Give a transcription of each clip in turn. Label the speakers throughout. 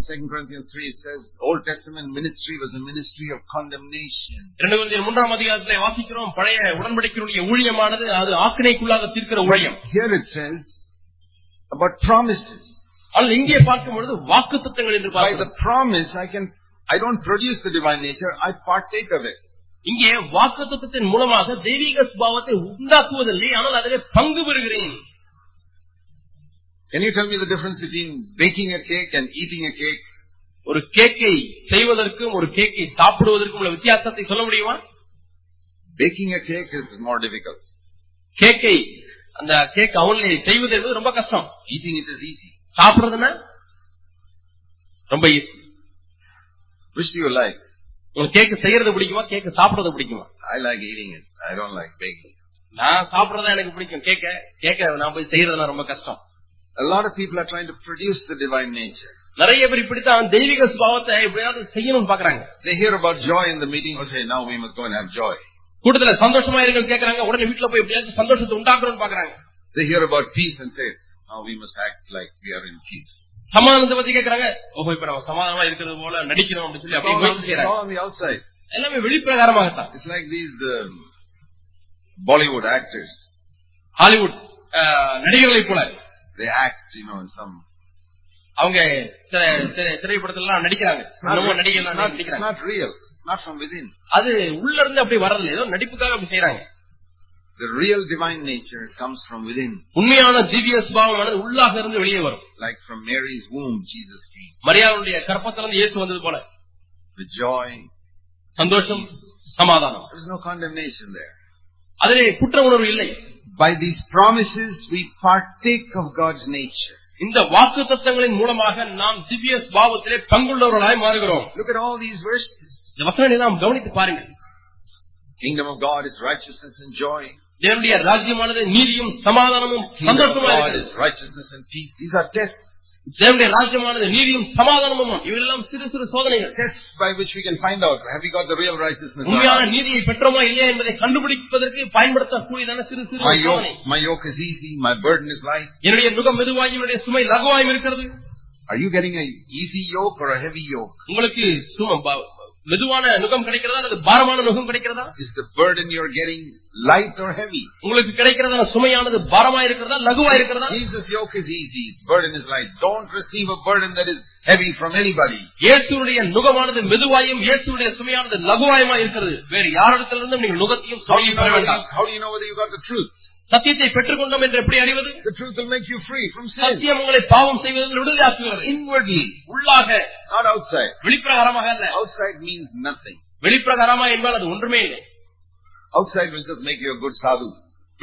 Speaker 1: 2 Corinthians 3 it says Old Testament ministry was a ministry of condemnation.
Speaker 2: 2 கொரிந்தியர் 3ஆம் அதிகாரத்திலே வாசிக்கிறோம், பழைய உடன்படிக்கையுடைய ஊழியமானது அது ஆக்கினைக்குள்ளாக தீர்க்கிற ஊழியம்.
Speaker 1: Here it says about promises.
Speaker 2: ஆனால் இங்கே பார்க்கும்போது வாக்குத்தத்தங்கள் என்று
Speaker 1: By the promise I don't produce the divine nature, I partake of it.
Speaker 2: இங்கே வாக்குத்தத்தத்தின் மூலமாக தெய்வீக சுபாவத்தை உண்டாக்குவதில்லை, ஆனால் அதிலே பங்கு பெறுகிறேன்.
Speaker 1: Can you tell me the difference between baking a cake and eating a cake?
Speaker 2: ஒரு கேக்கை செய்வதற்கும் ஒரு கேக்கை சாப்பிடுவதற்கும் உள்ள வித்தியாசத்தை சொல்ல முடியுமா?
Speaker 1: Baking a cake is more difficult.
Speaker 2: கேக்கை அந்த கேக் அவன்ல செய்வது என்பது ரொம்ப கஷ்டம்.
Speaker 1: Eating it is easy.
Speaker 2: சாப்பிடுறதுன்னா ரொம்ப easy.
Speaker 1: Which do you like?
Speaker 2: உங்களுக்கு கேக் செய்யறது பிடிக்குமா, கேக் சாப்பிடுறது பிடிக்குமா?
Speaker 1: I like eating it. I don't like baking.
Speaker 2: நான் சாப்பிடுறதா எனக்கு பிடிக்கும். கேக்க நான் போய் செய்யறதுனா ரொம்ப கஷ்டம்.
Speaker 1: A lot of people are trying to produce the divine nature.
Speaker 2: நிறைய பேர் இப்படித்தான் தெய்வீக சுபாவத்தை எப்படியாவது செய்யணும்னு பாக்குறாங்க.
Speaker 1: They hear about joy in the meeting or say now we must go and have joy.
Speaker 2: கூட்டத்துல சந்தோஷமா இருக்கணும் கேக்குறாங்க, உடனே வீட்டுல போய் எப்படியாவது சந்தோஷத்தை உண்டாக்கணும்னு பாக்குறாங்க.
Speaker 1: They hear about peace and say now we must act like we are in peace.
Speaker 2: சமாதானத்தை பத்தி கேக்குறாங்க, ஓஹோ இப்ப நம்ம சமாதானமா இருக்கிறது போல நடிக்கணும் அப்படின்னு சொல்லி அப்படி முயற்சி செய்யறாங்க.
Speaker 1: All on the outside.
Speaker 2: எல்லாமே வெளிப்பிரகாரமாகத்தான்.
Speaker 1: It's like these Bollywood actors.
Speaker 2: Hollywood நடிகர்களை போல
Speaker 1: they act in some
Speaker 2: அவங்க திரைப்படத்துல நடிக்கிறாங்க.
Speaker 1: it's not real, it's not from within.
Speaker 2: அது உள்ள இருந்து அப்படி வரது ஏதோ நடிப்புக்காக அப்படி செய்யறாங்க.
Speaker 1: The real divine nature comes from within.
Speaker 2: உண்மையான திவ்ய சுபாவமானது உள்ளாக இருந்து வெளியே வரும்.
Speaker 1: Like from Mary's womb Jesus came.
Speaker 2: மரியாளுடைய கர்ப்பத்திலிருந்து இயேசு வந்தது போல.
Speaker 1: With joy,
Speaker 2: சந்தோஷம், சமாதானம்.
Speaker 1: There is no condemnation there.
Speaker 2: அதிலே குற்ற உணர்வு இல்லை.
Speaker 1: By these promises we partake of God's nature.
Speaker 2: இந்த வாக்குத்தத்தங்களின் மூலமாக நாம் திவ்ய சுபாவத்திலே பங்குள்ளவர்களாய் மாறுகிறோம்.
Speaker 1: Look at all these verses.
Speaker 2: இந்த வசனங்களை நாம் கவனித்து பாருங்கள்.
Speaker 1: Kingdom of God is righteousness and joy.
Speaker 2: தேவனுடைய ராஜ்யமானது நீதியும் சமாதானமும் சந்தோஷமும்
Speaker 1: is righteousness and peace. These are tests.
Speaker 2: தேவனுடைய ராஜ்யமானது நீதியும் சமாதானமும் இவையெல்லாம் சிறு சிறு சோதனைகள்.
Speaker 1: Tests by which we can find out have we got the real righteousness.
Speaker 2: உண்மையான நீதியை பெற்றோமா இல்லையா என்பதை கண்டுபிடிப்பதற்கு பயன்படுத்தக்கூடியதான சிறு சிறு சோதனை.
Speaker 1: My yoke is easy, my burden is light.
Speaker 2: என்னுடைய நுகம் மெதுவாயும் என்னுடைய சுமை லகுவாயும் இருக்கிறது.
Speaker 1: Are you getting a easy yoke or a heavy yoke?
Speaker 2: உங்களுக்கு மெதுவான நுகம் கிடைக்கிறதா அல்லது பாரமான நுகம் கிடைக்கிறதா?
Speaker 1: Is the burden you are getting light or heavy?
Speaker 2: உங்களுக்கு கிடைக்கிறதான சுமையானது பாரமா இருக்கிறதா லகுவா இருக்கிறதா?
Speaker 1: Jesus' yoke is easy, his burden is light. Don't receive a burden that is heavy from anybody.
Speaker 2: இயேசுவுடைய நுகமானது மெதுவாயும் இயேசுவுடைய சுமையானது லகுவாயுமா இருக்கிறது. வேறு யாரிடத்திலிருந்தும் நீங்கள் நுகத்தையும் சுமையையும் பெற வேண்டாம்.
Speaker 1: How do you know whether you got the truth?
Speaker 2: சத்தியத்தை பெற்றுக்கொண்டோம் என்று எப்படி அறிவது?
Speaker 1: The truth will make you free from sin.
Speaker 2: சத்தியம் உங்களை பாவம் செய்வதிலிருந்து விடுதலையாக்குகிறது.
Speaker 1: Inwardly,
Speaker 2: உள்ளாக,
Speaker 1: not outside.
Speaker 2: வெளிப்பிரகாரமாக அல்ல.
Speaker 1: Outside means nothing.
Speaker 2: வெளிப்பிரகாரமா என்பது அது ஒன்றுமே இல்லை.
Speaker 1: Outside will just make you a good sadhu.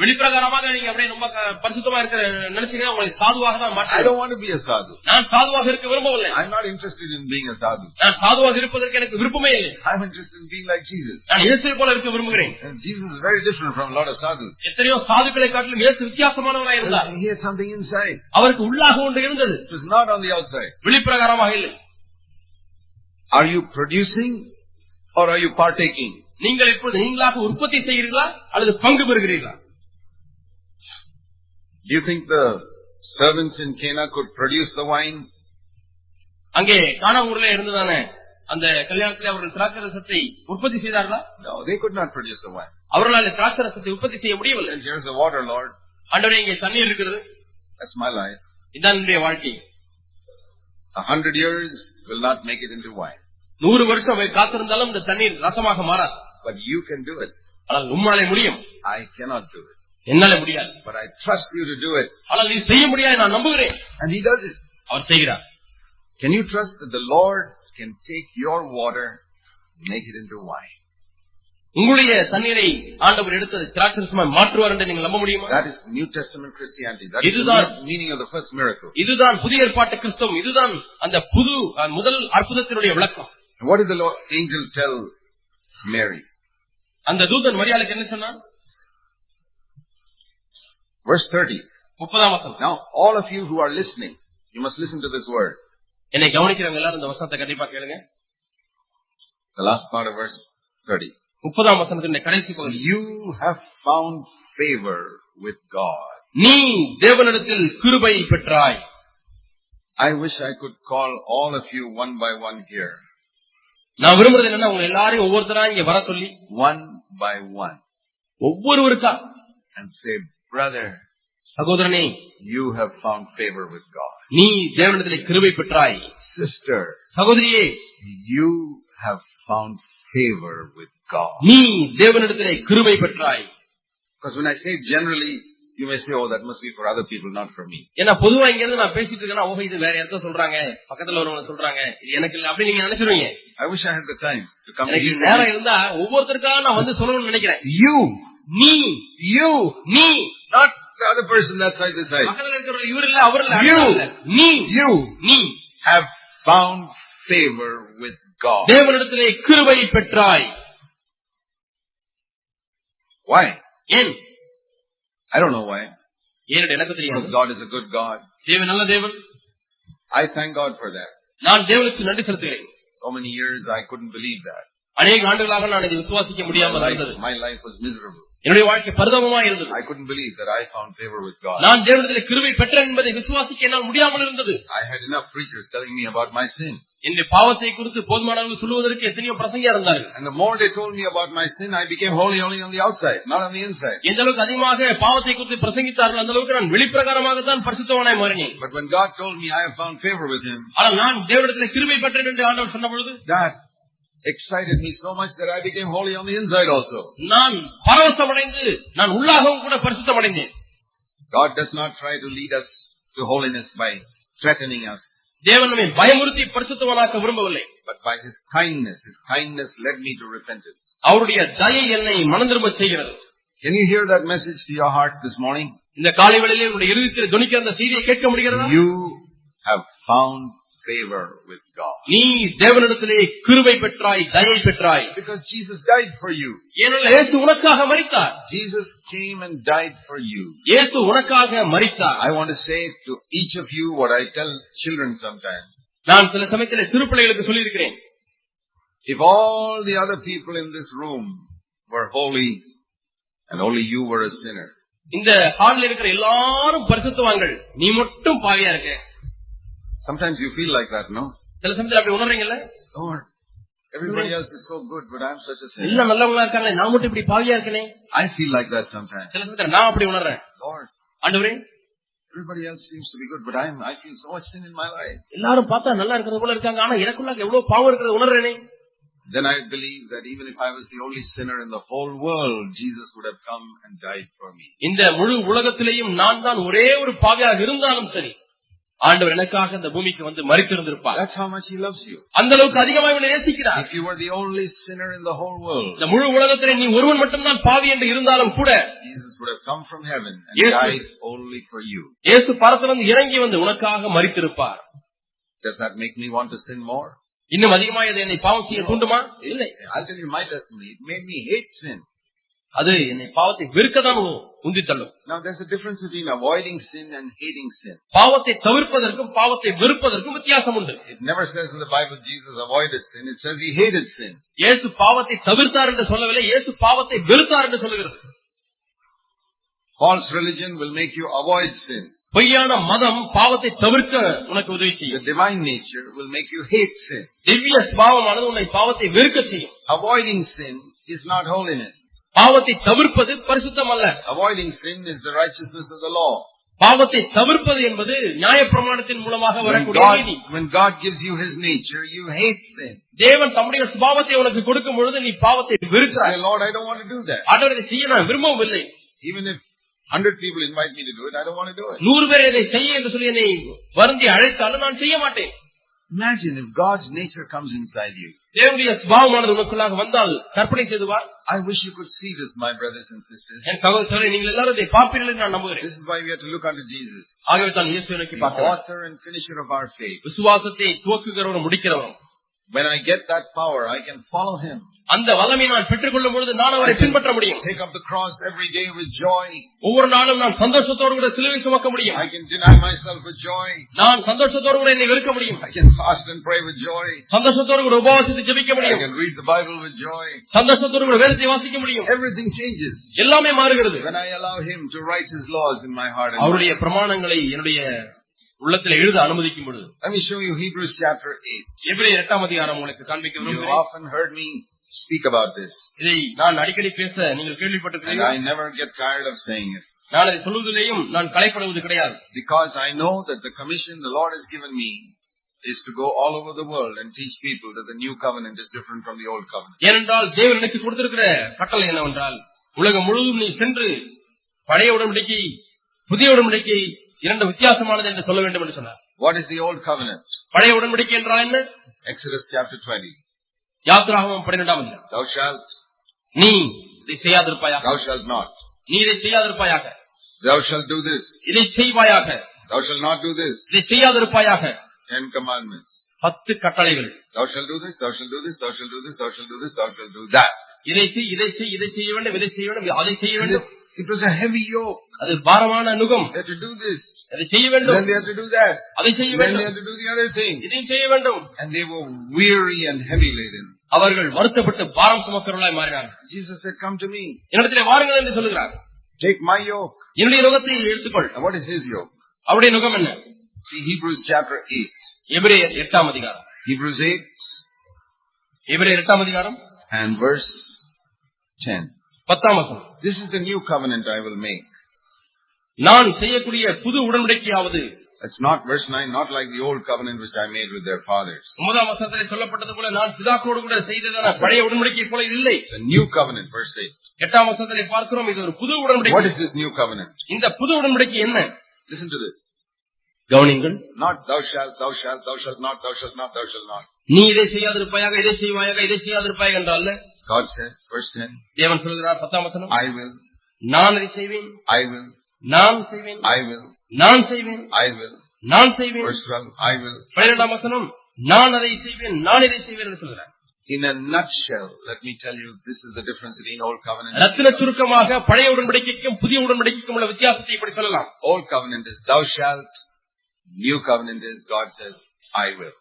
Speaker 2: வெளிப்பிரகாரமாக நீங்க அப்படியே ரொம்ப பரிசுத்தமா இருக்கிற நினைச்சீங்கன்னா உங்களை சாதுவாக தான் மாற்ற.
Speaker 1: I don't want to be a sadhu.
Speaker 2: நான் சாதுவாக இருக்க விரும்பவில்லை.
Speaker 1: I'm not interested in being a sadhu.
Speaker 2: நான் சாதுவாக இருப்பதற்கு எனக்கு விருப்பமே இல்லை.
Speaker 1: I'm interested in being like Jesus.
Speaker 2: நான் இயேசுவை போல இருக்க விரும்புகிறேன்.
Speaker 1: And Jesus is very different from a lot of sadhus.
Speaker 2: எத்தனையோ சாதுக்களை காட்டிலும் இயேசு வித்தியாசமானவராய் இருந்தார்.
Speaker 1: He had something inside.
Speaker 2: அவருக்கு உள்ளாக ஒன்று இருந்தது.
Speaker 1: It was not on the outside.
Speaker 2: வெளிப்பிரகாரமாக இல்லை.
Speaker 1: Are you producing or are you partaking?
Speaker 2: நீங்கள் இப்பொழுது நீங்களாக உற்பத்தி செய்கிறீர்களா அல்லது பங்கு பெறுகிறீர்களா?
Speaker 1: Do you think the servants in Cana could produce the wine?
Speaker 2: அங்கே கானா ஊர்ல இருந்ததானே அந்த கல்யாணத்திலே அவர்கள் திராட்சரசத்தை உற்பத்தி செய்தார்களா?
Speaker 1: No, they could not produce the wine.
Speaker 2: அவர்களால் திராட்சரசத்தை உற்பத்தி செய்ய முடியவில்லை.
Speaker 1: And here's the water, Lord.
Speaker 2: ஆண்டவரே இங்கே தண்ணீர் இருக்கிறது.
Speaker 1: That's my life.
Speaker 2: இதான் என்னுடைய வாழ்க்கை.
Speaker 1: 100 years will not make it into wine.
Speaker 2: 100 வருஷம் காத்திருந்தாலும் இந்த தண்ணீர் ரசமாக மாறாது.
Speaker 1: But you can do it.
Speaker 2: ஆனால் உம்மாலே முடியும்.
Speaker 1: I cannot do it.
Speaker 2: என்னால முடியாது.
Speaker 1: But I trust you to do it.
Speaker 2: ஆனால் நீ செய்ய முடியாது நான் நம்புகிறேன்.
Speaker 1: And he does it.
Speaker 2: அவர் செய்கிறார்.
Speaker 1: Can you trust that the Lord can take your water and make it into wine?
Speaker 2: உங்களுடைய தண்ணீரை ஆண்டவர் எடுத்து திராட்சரசமாய் மாற்றுவார் என்று நீங்கள் நம்ப முடியுமா?
Speaker 1: That is New Testament Christianity. That is the meaning of the first miracle.
Speaker 2: இதுதான் புதிய ஏற்பாட்டு கிறிஸ்தவம். இதுதான் அந்த முதல் அற்புதத்தினுடைய விளக்கம்.
Speaker 1: What did the angel tell Mary?
Speaker 2: அந்த தூதன் மரியாளுக்கு என்ன சொன்னான்?
Speaker 1: Verse 30.
Speaker 2: 30ஆம் வசனம்.
Speaker 1: Now all of you who are listening, you must listen to this word.
Speaker 2: என்னை கவனிக்கிறவங்க எல்லாரும் இந்த வசனத்தை கண்டிப்பா கேளுங்க.
Speaker 1: The last part of verse 30.
Speaker 2: 30ஆம் வசனத்தின் கடைசி பகுதி.
Speaker 1: You have found favor with God.
Speaker 2: நீ தேவனிடத்தில் கிருபை பெற்றாய்.
Speaker 1: I wish I could call all of you one by one here.
Speaker 2: நான் விரும்புறது என்னன்னா உங்க எல்லாரையும் ஒவ்வொருத்தரா இங்க வர சொல்லி
Speaker 1: one by one
Speaker 2: ஒவ்வொருவருக்கா
Speaker 1: and say, brother,
Speaker 2: சகோதரனே,
Speaker 1: you have found favor with God.
Speaker 2: நீ தேவனிடத்திலே கிருபை பெற்றாய்.
Speaker 1: Sister,
Speaker 2: சகோதரியே,
Speaker 1: you have found favor with God.
Speaker 2: நீ தேவனிடத்திலே கிருபை பெற்றாய்.
Speaker 1: Because when I say generally, you may say, oh, that must be for other people, not for me.
Speaker 2: ஏன்னா பொதுவா இங்க இருந்து நான் பேசிட்டு இருக்கேன்னா ஓ இது வேற யாரோ சொல்றாங்க, பக்கத்துல வரவங்க சொல்றாங்க, இது எனக்கு இல்ல அப்படி நீங்க நினைச்சிருவீங்க.
Speaker 1: I wish I had the time to come
Speaker 2: எனக்கு நேரம் இருந்தா ஒவ்வொருத்தருக்காக நான் வந்து சொல்லணும்னு நினைக்கிறேன்.
Speaker 1: You,
Speaker 2: நீ,
Speaker 1: not the other person that side this side.
Speaker 2: பக்கத்துல இருக்கிறவர் இவர் இல்ல அவர் இல்ல, நீ
Speaker 1: have found favor with God.
Speaker 2: தேவனிடத்திலே கிருபை பெற்றாய்.
Speaker 1: Why?
Speaker 2: ஏன்?
Speaker 1: I don't know why.
Speaker 2: ஏன் எனக்கு தெரியாது.
Speaker 1: Because God is a good God.
Speaker 2: தேவன் நல்ல தேவன்.
Speaker 1: I thank God for that.
Speaker 2: நான் தேவனுக்கு நன்றி செலுத்துகிறேன்.
Speaker 1: So many years I couldn't believe that.
Speaker 2: அநேக ஆண்டுகளாக நான் இதை விசுவாசிக்க முடியாமல் இருந்தது.
Speaker 1: My life was miserable.
Speaker 2: என்னுடைய வாழ்க்கை பரிதாபமா இருந்தது.
Speaker 1: I couldn't believe that I found favor with God.
Speaker 2: நான் தேவனிடத்திலே கிருபை பெற்றேன் என்பதை விசுவாசிக்க என்னால் முடியாமல் இருந்தது.
Speaker 1: I had enough preachers telling me about my sin.
Speaker 2: என்னுடைய பாவத்தை குறித்து போதுமானவர்கள் சொல்வதற்கு எத்தனையோ பிரசங்கியா இருந்தார்கள்.
Speaker 1: And the more they told me about my sin, I became holy only on the outside, not on the inside.
Speaker 2: எந்த அளவுக்கு அதிகமாக பாவத்தை குறித்து பிரசங்கித்தார்கள் அந்த அளவுக்கு நான் வெளிப்பிரகாரமாக தான் பரிசுத்தவனாய் மாறினேன்.
Speaker 1: But when God told me I have found favor with Him,
Speaker 2: ஆனால் நான் தேவனிடத்திலே கிருபை பெற்றேன் என்று ஆண்டவர் சொன்ன பொழுது
Speaker 1: that excited me so much that I became holy on the inside also.
Speaker 2: நான் பரவசமடைந்து நான் உள்ளாகவும் கூட பரிசுத்தமடைந்தேன்.
Speaker 1: God does not try to lead us to holiness by threatening us.
Speaker 2: தேவன் நம்மை பயமுறுத்தி பரிசுத்தவனாக்க விரும்பவில்லை.
Speaker 1: But by His kindness led me to repentance.
Speaker 2: அவருடைய தயை என்னை மனந்திரும்ப செய்கிறது.
Speaker 1: Can you hear that message to your heart this morning?
Speaker 2: இந்த காலை வேளையிலே உங்களுடைய இருதயத்தில் துணிக்கிற அந்த செய்தியை கேட்க முடிகிறதா?
Speaker 1: You have found favor with God.
Speaker 2: நீ தேவனிடத்திலே கிருபை பெற்றாய், தயை பெற்றாய்.
Speaker 1: Because Jesus died for you.
Speaker 2: ஏனென்றால் இயேசு உனக்காக மரித்தார்.
Speaker 1: Jesus came and died for you.
Speaker 2: இயேசு உனக்காக மரித்தார்.
Speaker 1: I want to say to each of you what I tell children sometimes.
Speaker 2: நான் சில சமயத்திலே சிறு பிள்ளைகளுக்கு சொல்லி இருக்கிறேன்.
Speaker 1: If all the other people in this room were holy and only you were a sinner.
Speaker 2: இந்த ஹால்ல இருக்கிற எல்லாரும் பரிசுத்தவான்கள், நீ மட்டும் பாவியா இருக்க.
Speaker 1: Sometimes you feel like that, no?
Speaker 2: சில சமயத்துல அப்படி உணர்றீங்கல்ல?
Speaker 1: Lord, everybody else is so good, but I'm such a sinner.
Speaker 2: எல்லாம் நல்லவங்களா இருக்காங்க, நான் மட்டும் இப்படி பாவியா இருக்கனே.
Speaker 1: I feel like that sometimes.
Speaker 2: சில சமயத்துல நான் அப்படி உணர்றேன்.
Speaker 1: Lord,
Speaker 2: ஆண்டவரே,
Speaker 1: everybody else seems to be good, but I feel so much sin in my life.
Speaker 2: எல்லாரும் பார்த்தா நல்லா இருக்கிறது போல இருக்காங்க, ஆனா எனக்குள்ள எவ்வளவு பாவம் இருக்கிறது உணர்றேனே.
Speaker 1: Then I believe that even if I was the only sinner in the whole world, Jesus would have come and died for me.
Speaker 2: இந்த முழு உலகத்திலேயும் நான் தான் ஒரே ஒரு பாவியாக இருந்தாலும் சரி, ஆண்டவர் எனக்காக இந்த பூமிக்கு வந்து மரித்திருந்திருப்பார்.
Speaker 1: That's how much He loves you.
Speaker 2: அந்த அளவுக்கு அதிகமாக உன்னை நேசிக்கிறார்.
Speaker 1: If you were the only sinner in the whole world,
Speaker 2: இந்த முழு உலகத்திலே நீ ஒருவன் மட்டும்தான் பாவி என்று இருந்தாலும் கூட,
Speaker 1: Jesus would have come from heaven and died only for you.
Speaker 2: இயேசு பரத்திலிருந்து இறங்கி வந்து உனக்காக மரித்திருப்பார்.
Speaker 1: Does that make me want to sin more?
Speaker 2: இன்னும் அதிகமாக இதை என்னை பாவம் செய்ய தூண்டுமா? இல்லை.
Speaker 1: I'll tell you my testimony. It made me hate sin.
Speaker 2: அது என்னை பாவத்தை வெறுக்கத்தான் உந்தி தள்ளும்.
Speaker 1: Now there's a difference between avoiding sin and hating sin.
Speaker 2: பாவத்தை தவிர்ப்பதற்கும் பாவத்தை வெறுப்பதற்கும் வித்தியாசம் உண்டு.
Speaker 1: It never says in the Bible Jesus avoided sin. It says He hated sin.
Speaker 2: இயேசு பாவத்தை தவிர்த்தார் என்று சொல்லவில்லை, இயேசு பாவத்தை வெறுத்தார் என்று சொல்லுகிறது.
Speaker 1: False religion will make you avoid sin.
Speaker 2: பொய்யான மதம் பாவத்தை தவிர்க்க உனக்கு உதவி செய்யும்.
Speaker 1: The divine nature will make you hate sin.
Speaker 2: திவ்ய சுபாவமானது உன்னை பாவத்தை வெறுக்க செய்யும்.
Speaker 1: Avoiding sin is not holiness.
Speaker 2: பாவத்தை தவிர்ப்பது பரிசுத்தம் அல்ல.
Speaker 1: Avoiding sin is the righteousness of the law.
Speaker 2: பாவத்தை தவிர்ப்பது என்பது நியாயப்பிரமாணத்தின் மூலமாக வரக்கூடிய நீதி.
Speaker 1: When God gives you His nature, you hate sin.
Speaker 2: தேவன் தம்முடைய சுபாவத்தை உனக்கு கொடுக்கும் பொழுது நீ பாவத்தை வெறுக்கிறாய்.
Speaker 1: Lord, I don't want to do that.
Speaker 2: ஆண்டவரே, இதை செய்ய நான் விரும்பவில்லை.
Speaker 1: Even if 100 people invite me to do it, I don't want to do it.
Speaker 2: 100 பேர் இதை செய்ய என்று சொல்லி என்னை வருந்தி அழைத்தாலும் நான் செய்ய மாட்டேன்.
Speaker 1: Imagine if God's nature comes inside you.
Speaker 2: தேவனுடைய சுபாவமானது உனக்குள்ளாக வந்தால் கற்பனை செய்து பார்.
Speaker 1: I wish you could see this, my brothers and sisters.
Speaker 2: என் சகோதரர்களே, நீங்கள் எல்லாரும் இதை பார்ப்பீர்கள் என்று நான் நம்புகிறேன்.
Speaker 1: This is why we have to look unto Jesus.
Speaker 2: ஆகவே தான் இயேசுவை நோக்கி பார்க்கிறோம்.
Speaker 1: Author and finisher of our faith.
Speaker 2: விசுவாசத்தை துவக்குகிறவரும் முடிக்கிறவரும்.
Speaker 1: When I get that power, I can follow Him.
Speaker 2: அந்த வல்லமையை நான் பெற்றுக்கொள்ளும் பொழுது நான் அவரை பின்பற்ற முடியும்.
Speaker 1: Take up the cross every day with joy.
Speaker 2: ஒவ்வொரு நாளும் நான் சந்தோஷத்தோடு கூட சிலுவை சுமக்க முடியும்.
Speaker 1: I can deny myself with joy.
Speaker 2: நான் சந்தோஷத்தோடு கூட என்னை வெறுக்க முடியும்.
Speaker 1: I can fast and pray with joy.
Speaker 2: சந்தோஷத்தோடு கூட உபவாசித்து ஜெபிக்க
Speaker 1: I
Speaker 2: முடியும்.
Speaker 1: can read the Bible with joy.
Speaker 2: சந்தோஷத்தோடு கூட வேதத்தை வாசிக்க முடியும்.
Speaker 1: Everything changes.
Speaker 2: எல்லாமே மாறுகிறது.
Speaker 1: When I allow Him to write His laws in my heart.
Speaker 2: அவருடைய பிரமாணங்களை என்னுடைய உள்ளத்தில் எழுத அனுமதிக்கும் பொழுது.
Speaker 1: Let me show you Hebrews chapter 8.
Speaker 2: எபிரேயர் 8ஆம் அதிகாரம் உங்களுக்கு காண்பிக்க
Speaker 1: You
Speaker 2: விரும்புகிறேன்.
Speaker 1: often heard me speak about this.
Speaker 2: இதை நான் அடிக்கடி பேச நீங்கள்
Speaker 1: And
Speaker 2: கேள்விப்பட்டிருக்கிறீர்கள்.
Speaker 1: I never get tired of saying it.
Speaker 2: நான் அதை சொல்வதிலேயும் நான் களைப்படுவது கிடையாது.
Speaker 1: Because I know that the commission the Lord has given me is to go all over the world and teach people that the new covenant is different from the old covenant.
Speaker 2: ஏனென்றால் தேவன் எனக்கு கொடுத்திருக்கிற கட்டளை என்னவென்றால் உலகம் முழுவதும் நீ சென்று பழைய உடன்படிக்கை புதிய உடன்படிக்கை இரண்டு வித்தியாசமானது என்று சொல்ல வேண்டும் என்று சொன்னார்.
Speaker 1: What is the old covenant?
Speaker 2: பழைய உடன்படிக்கை என்றால் என்ன?
Speaker 1: Exodus chapter 20.
Speaker 2: யாத்திராகமம் 12ஆம் அதிகாரம்.
Speaker 1: Thou shalt,
Speaker 2: நீ இதை செய்யாதிருப்பாயாக.
Speaker 1: thou shalt not.
Speaker 2: நீ இதை செய்யாதிருப்பாயாக.
Speaker 1: Thou shalt do this.
Speaker 2: இதை செய்வாயாக.
Speaker 1: Thou shalt not do this.
Speaker 2: இதை செய்யாதிருப்பாயாக.
Speaker 1: 10 commandments.
Speaker 2: 10 கட்டளைகள்.
Speaker 1: Thou shalt do this, thou shalt do this, thou shalt do this, thou shalt do this, thou shalt do that.
Speaker 2: இதை செய், இதை செய், இதை செய்ய வேண்டும், இதை செய்ய வேண்டும், அதை செய்ய வேண்டும்.
Speaker 1: It was a heavy yoke.
Speaker 2: அது பாரமான நுகம்.
Speaker 1: They had to do this.
Speaker 2: அதை செய்ய வேண்டும்.
Speaker 1: Then they had to do that.
Speaker 2: அதை செய்ய
Speaker 1: Then
Speaker 2: வேண்டும்.
Speaker 1: they had to do the other thing.
Speaker 2: இதையும் செய்ய வேண்டும்.
Speaker 1: And they were weary and heavy laden.
Speaker 2: அவர்கள் வருத்தப்பட்டு பாரம் சுமக்கிறவர்களாய் மாறினார்கள்.
Speaker 1: Jesus said, come to me.
Speaker 2: என்னிடத்திலே வாருங்கள் என்று சொல்லுகிறார்.
Speaker 1: Take my yoke.
Speaker 2: என்னுடைய நுகத்தை எடுத்துக்கொள்.
Speaker 1: And what is his yoke?
Speaker 2: அவருடைய நுகம் என்ன?
Speaker 1: See Hebrews chapter 8.
Speaker 2: எபிரேயர் 8ஆம் அதிகாரம்.
Speaker 1: Hebrews 8
Speaker 2: எபிரேயர் 8ஆம் அதிகாரம்
Speaker 1: and verse 10.
Speaker 2: 10ஆம் வசனம்.
Speaker 1: This is the new covenant I will make.
Speaker 2: நான் செய்யக்கூடிய புது உடன்படிக்கையாவது.
Speaker 1: It's not verse 9, not like the old covenant which I made with their fathers.
Speaker 2: 9ஆம் வசனத்திலே சொல்லப்பட்டது போல நான் பிதாக்களோடு கூட செய்ததான பழைய உடன்படிக்கை போல இல்லை.
Speaker 1: It's a new covenant, verse 8.
Speaker 2: 8ஆம் வசனத்திலே பார்க்கிறோம் இது ஒரு புது உடன்படிக்கை.
Speaker 1: What is this new covenant?
Speaker 2: இந்த புது உடன்படிக்கை என்ன?
Speaker 1: Listen to this.
Speaker 2: கவனிங்கள்.
Speaker 1: Not thou shalt, thou shalt, thou shalt not, thou shalt not, thou shalt not.
Speaker 2: நீ இதை செய்யாதிருப்பாயாக, இதை செய்வாயாக, இதை செய்யாதிருப்பாயாக என்றால்
Speaker 1: God says, verse 10.
Speaker 2: தேவன் சொல்கிறார் 10ஆம் வசனம்.
Speaker 1: I will.
Speaker 2: நான் இதை செய்வேன்.
Speaker 1: I will.
Speaker 2: நான் செய்வேன்.
Speaker 1: I will.
Speaker 2: நான் செய்வேன்.
Speaker 1: I will.
Speaker 2: நான் செய்வேன்.
Speaker 1: Verse 12. I will.
Speaker 2: 12ஆம் வசனம். நான் அதை செய்வேன். நான் இதை செய்வேன் என்று சொல்கிறார்.
Speaker 1: In a nutshell, let me tell you, this is the difference between old covenant.
Speaker 2: ரத்தின சுருக்கமாக பழைய உடன்படிக்கைக்கும் புதிய உடன்படிக்கைக்கும் உள்ள வித்தியாசத்தை இப்படி சொல்லலாம்.
Speaker 1: Old covenant is thou shalt. New covenant is God says, I will.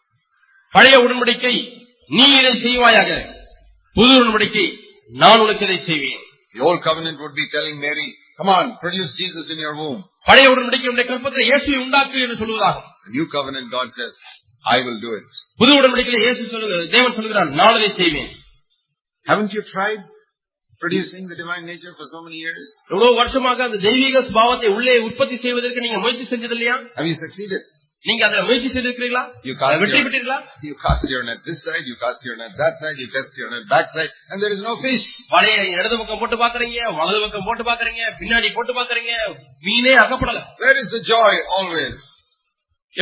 Speaker 2: பழைய உடன்படிக்கை நீ இதை செய்வாயாக. புது உடன்படிக்கை நான் உனக்கு இதை செய்வேன்.
Speaker 1: The old covenant would be telling Mary, come on, produce Jesus in your womb.
Speaker 2: பழைய உடன்படிக்கை உன்னுடைய கற்பத்தில் இயேசுவை உண்டாக்கு என்று சொல்வதாகும்.
Speaker 1: The new covenant God says, I will do it.
Speaker 2: புது உடன்படிக்கையில் இயேசு தேவன் சொல்கிறார் நான் இதை செய்வேன்.
Speaker 1: Haven't you tried producing the divine nature for so many years?
Speaker 2: எவ்வளவு வருஷமாக அந்த தெய்வீக சுபாவத்தை உள்ளே உற்பத்தி செய்வதற்கு நீங்க முயற்சி செஞ்சது இல்லையா?
Speaker 1: Have you succeeded?
Speaker 2: நீங்க அதுல முயற்சி செய்திருக்கிறீங்களா? வெற்றி பெற்றீர்களா?
Speaker 1: You cast your net this side, you cast your net that side, you cast your net back side, and there is no fish.
Speaker 2: வலையை இடது பக்கம் போட்டு பாக்குறீங்க, வலது பக்கம் போட்டு பாக்குறீங்க, பின்னாடி போட்டு பாக்குறீங்க, மீனே அகப்படல.
Speaker 1: Where is the joy always?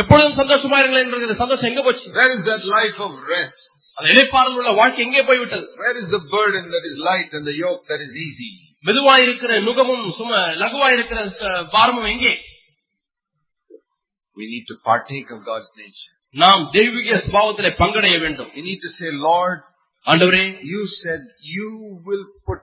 Speaker 2: எப்பொழுதும் சந்தோஷமா இருங்களேன் என்கிற சந்தோஷம் எங்க போச்சு?
Speaker 1: Where is that life of rest?
Speaker 2: அந்த இளைப்பாறுதல் உள்ள வாழ்க்கை எங்கே போய்விட்டது?
Speaker 1: Where is the burden that is light and the yoke that is easy?
Speaker 2: மெதுவாய் இருக்கிற நுகமும் லகுவாய் இருக்கிற பாரமும் எங்கே?
Speaker 1: We need to partake of God's nature.
Speaker 2: நாம் தெய்வீக சுபாவத்திலே பங்கடைய வேண்டும்.
Speaker 1: We need to say, Lord,
Speaker 2: ஆண்டவரே,
Speaker 1: you said you will put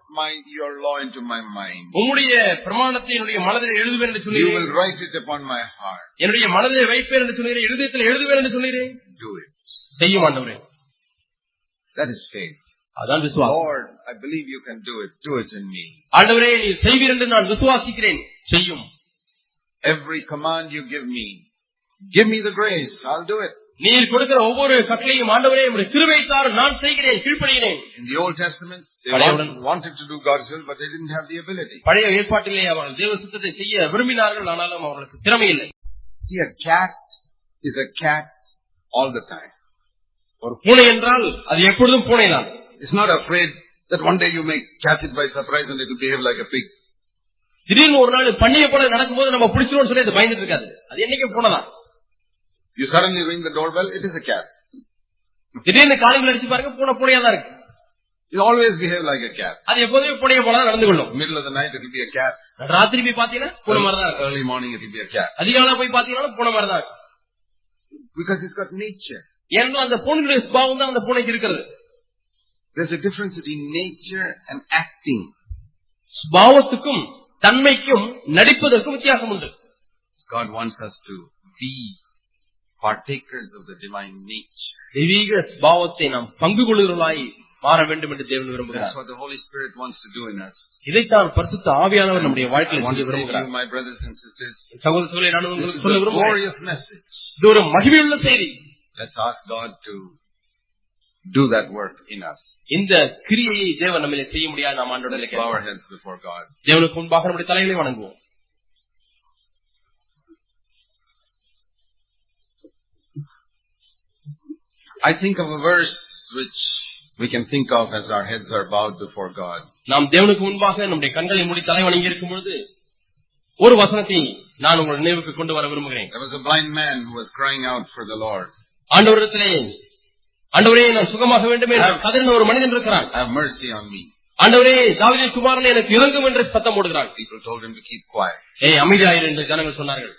Speaker 1: your law into my mind.
Speaker 2: உம்முடைய பிரமாணத்தை என்னுடைய மனதில் எழுதுவேன் என்று சொன்னீரே.
Speaker 1: You will write it upon my heart.
Speaker 2: என்னுடைய மனதிலே வைப்பேன் என்று சொன்னீரே, இதயத்தில் எழுதுவேன் என்று சொன்னீரே.
Speaker 1: Do it.
Speaker 2: செய்யும் ஆண்டவரே.
Speaker 1: That is faith.
Speaker 2: அதான் விசுவாசம்.
Speaker 1: Lord, I believe you can do it. Do it in me.
Speaker 2: ஆண்டவரே, நீர் செய்வீர் என்று நான் விசுவாசிக்கிறேன். செய்யும்.
Speaker 1: Every command you give me, give me the grace. I'll do it.
Speaker 2: நீர் கொடுக்கிற ஒவ்வொரு கட்டளையும் ஆண்டவரே உம்முடைய கிருபையை தாரும், நான் செய்கிறேன், கீழ்ப்படிகிறேன்.
Speaker 1: In the Old Testament, they wanted to do God's will, but they didn't have the ability.
Speaker 2: பழைய ஏற்பாட்டிலே அவர்கள் தேவ சித்தத்தை செய்ய விரும்பினார்கள், ஆனாலும் அவர்களுக்கு திறமை இல்லை.
Speaker 1: See, a cat is a cat all the time.
Speaker 2: ஒரு பூனை என்றால் அது எப்பொழுதும் பூனைதான்.
Speaker 1: It's not afraid that one day you may catch it by surprise and it will behave like a pig.
Speaker 2: திடீர்னு ஒரு நாள் பண்ணிய போல நடக்கும்போது நம்ம பிடிச்சிரோம்னு சொல்லி அது பயந்துட்டு இருக்காது. அது என்னைக்கும் பூனைதான்.
Speaker 1: You suddenly ring the doorbell, it is a cat.
Speaker 2: திடீர்னு காலிங் அடிச்சு பாருங்க, பூனையா தான் இருக்கு.
Speaker 1: It always behave like a cat.
Speaker 2: அது எப்போதுமே பூனையை போல நடந்து கொள்ளும்.
Speaker 1: Middle of the night it will be a cat.
Speaker 2: ராத்திரி போய் பாத்தீங்கன்னா பூனை மாதிரி தான்.
Speaker 1: Early morning it will be a cat.
Speaker 2: அதிகாலை போய் பாத்தீங்கன்னா பூனை மாதிரி தான்.
Speaker 1: Because it's got nature.
Speaker 2: ஏன்னா அந்த பூனையுடைய சுபாவம் தான் அந்த பூனைக்கு இருக்கிறது.
Speaker 1: There's a difference between nature and acting.
Speaker 2: சுபாவத்துக்கும் தன்மைக்கும் நடிப்பதற்கும் வித்தியாசம் உண்டு.
Speaker 1: God wants us to be partakers of the divine nature.
Speaker 2: தெய்வீக சுபாவத்தை நாம் பங்கு கொள்ளுகிறவர்களாய் மாற வேண்டும் என்று தேவன் விரும்புகிறார்.
Speaker 1: That's what the Holy Spirit wants to do in us.
Speaker 2: இதைத்தான் பரிசுத்த ஆவியானவர் நம்முடைய வாழ்க்கையில் செய்ய விரும்புகிறார்.
Speaker 1: My brothers and sisters,
Speaker 2: சகோதரர்களே, நான் உங்களுக்கு சொல்ல விரும்புகிறேன்,
Speaker 1: glorious message.
Speaker 2: இது ஒரு மகிமையுள்ள செய்தி.
Speaker 1: Let's ask God to do that work in us.
Speaker 2: இந்த கிரியையை தேவன் நம்மிலே செய்ய முடியாது. நாம் ஆண்டவரிடம்
Speaker 1: bow our heads before God.
Speaker 2: தேவனுக்கு முன்பாக நம்முடைய தலைகளை வணங்குவோம்.
Speaker 1: I think of a verse which we can think of as our heads are bowed before God.
Speaker 2: நாம் தேவனுக்கு முன்பாக நம்முடைய கண்களை மூடி தலை வணங்கி இருக்கும் பொழுது ஒரு வசனத்தை நான் உங்கள் நினைவுக்கு கொண்டு வர விரும்புகிறேன்.
Speaker 1: There was a blind man who was crying out for the Lord.
Speaker 2: ஆண்டவரிடத்திலே, ஆண்டவரே நான் சுகமாக வேண்டும் என்று கதறின ஒரு மனிதன் இருக்கிறான்.
Speaker 1: Have mercy on me.
Speaker 2: ஆண்டவரே தாவீதின் குமாரனே எனக்கு இரங்கும் என்று சத்தம் போடுகிறான்.
Speaker 1: People told him to keep quiet.
Speaker 2: அமைதியாயிரு என்று ஜனங்கள் சொன்னார்கள்.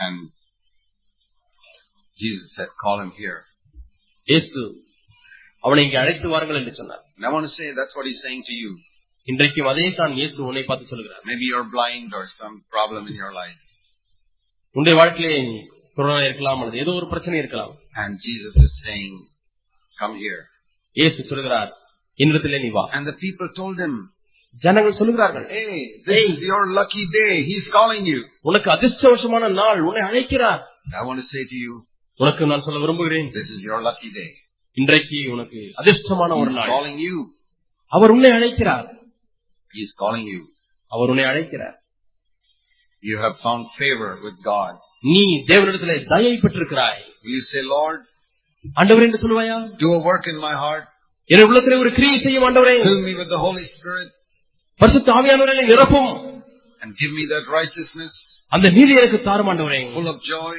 Speaker 1: And Jesus said, call him here.
Speaker 2: இயேசு அவனை இங்கே அழைத்து வாருங்கள் என்று சொன்னார்.
Speaker 1: And I want to say that's what he's saying to you.
Speaker 2: இன்றைக்கும் அதே தான் இயேசு உன்னை பார்த்து சொல்கிறார்.
Speaker 1: Maybe you're blind or some problem in your life.
Speaker 2: உன்னுடைய வாழ்க்கையிலே கொரோனா இருக்கலாம் அல்லது ஏதோ ஒரு பிரச்சனை இருக்கலாம்.
Speaker 1: And Jesus is saying, come here.
Speaker 2: இயேசு சொல்கிறார், என்னிடத்திலே நீ வா.
Speaker 1: And the people told him,
Speaker 2: ஜனங்கள் சொல்கிறார்கள்,
Speaker 1: hey, this is your lucky day. He's calling you.
Speaker 2: உனக்கு அதிர்ஷ்டவசமான நாள், உன்னை அழைக்கிறார்.
Speaker 1: I want to say to you,
Speaker 2: உனக்கு நான் சொல்ல விரும்புகிறேன்,
Speaker 1: this is your lucky day.
Speaker 2: இன்றைக்கு உனக்கு அதிர்ஷ்டமான ஒரு நாள்.
Speaker 1: He's calling you.
Speaker 2: அவர் உன்னை அழைக்கிறார்.
Speaker 1: He is calling you.
Speaker 2: அவர் உன்னை அழைக்கிறார்.
Speaker 1: You have found favor with God.
Speaker 2: நீ தேவனிடத்திலே தயை பெற்றிருக்கிறாய்.
Speaker 1: Will you say, Lord,
Speaker 2: ஆண்டவரே என்று சொல்வாயா?
Speaker 1: do a work in my heart.
Speaker 2: என் உள்ளத்திலே ஒரு கிரியை செய்யும் ஆண்டவரே.
Speaker 1: Fill me with the Holy Spirit.
Speaker 2: பரிசுத்த ஆவியானவரை நிரப்பும்.
Speaker 1: And give me that righteousness.
Speaker 2: அந்த நீதி எனக்கு தாரும் ஆண்டவரே.
Speaker 1: Full of joy.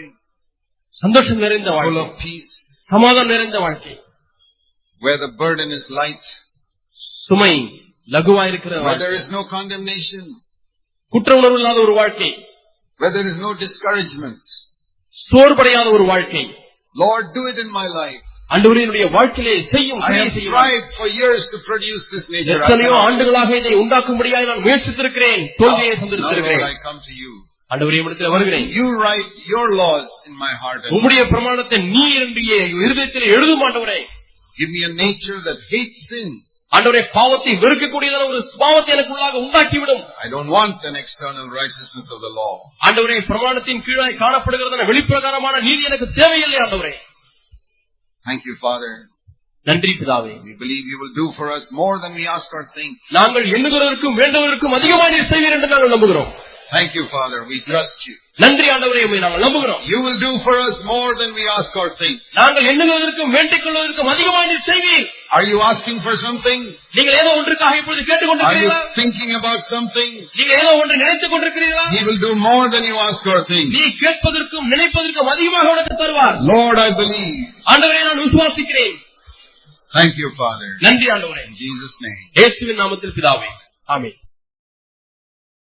Speaker 2: சந்தோஷம் நிறைந்த வாழ்க்கை.
Speaker 1: Full of peace.
Speaker 2: சமாதானம் நிறைந்த வாழ்க்கை.
Speaker 1: Where the burden is light.
Speaker 2: சுமை லகுவாயிருக்கிற
Speaker 1: Where there is no condemnation.
Speaker 2: குற்ற உணர்வு இல்லாத ஒரு வாழ்க்கை.
Speaker 1: Where there is no discouragement.
Speaker 2: சோர்வடையாத ஒரு வாழ்க்கை.
Speaker 1: Lord, do it in my life.
Speaker 2: ஆண்டவரே என்னுடைய வாழ்க்கையிலே செய்யும்.
Speaker 1: I have tried for years to produce this nature.
Speaker 2: எத்தனையோ ஆண்டுகளாக இதை உண்டாக்கும்படியாக நான் முயற்சித்திருக்கிறேன், தோல்வியை சந்தித்திருக்கிறேன்.
Speaker 1: I come to you.
Speaker 2: ஆண்டவரே உம்மிடத்தில் வருகிறேன்.
Speaker 1: You write your laws in my heart.
Speaker 2: உம்முடைய பிரமாணத்தை நீ என்னுடைய இருதயத்தில் எழுதும் ஆண்டவரே.
Speaker 1: Give me a nature that hates sin.
Speaker 2: ஆண்டவரே பாவத்தை வெறுக்கக்கூடியதான ஒரு சுபாவத்தை எனக்குள்ளாக உண்டாக்கிவிடும்.
Speaker 1: I don't want an external righteousness of the law.
Speaker 2: ஆண்டவரே பிரமாணத்தின் கீழாய் காணப்படுகிறதான வெளிப்பிரகாரமான நீதி எனக்கு தேவையில்லை ஆண்டவரே.
Speaker 1: Thank you, Father.
Speaker 2: நன்றி பிதாவே.
Speaker 1: We believe you will do for us more than we ask or think.
Speaker 2: நாங்கள் எண்ணுகிறதற்கும் வேண்டுவதற்கும் அதிகமாக நீர் செய்வீர் என்று நாங்கள் நம்புகிறோம்.
Speaker 1: Thank you, Father. We trust you.
Speaker 2: நன்றி ஆண்டவரே, உம்மை நாங்கள் நம்புகிறோம்.
Speaker 1: You will do for us more than we ask or think.
Speaker 2: நாங்கள் எண்ணுகிறதற்கும் வேண்டிக் கொள்வதற்கும் அதிகமாக நீர் செய்வீர்.
Speaker 1: Are you asking for something?
Speaker 2: நீங்கள் ஏதோ ஒன்றுக்காக இப்பொழுது கேட்டுக்கொண்டிருக்கிறீர்களா?
Speaker 1: Are you thinking about something?
Speaker 2: நீங்கள் ஏதோ ஒன்று நினைத்துக் கொண்டிருக்கிறீர்களா?
Speaker 1: He will do more than you ask or think.
Speaker 2: நீ கேட்பதற்கும் நினைப்பதற்கும் அதிகமாக உனக்கு தருவார்.
Speaker 1: Lord, I believe.
Speaker 2: ஆண்டவரே நான் விசுவாசிக்கிறேன்.
Speaker 1: Thank you, Father.
Speaker 2: நன்றி ஆண்டவரே.
Speaker 1: In Jesus' name.
Speaker 2: இயேசுவின் நாமத்தில் பிதாவே. ஆமென்.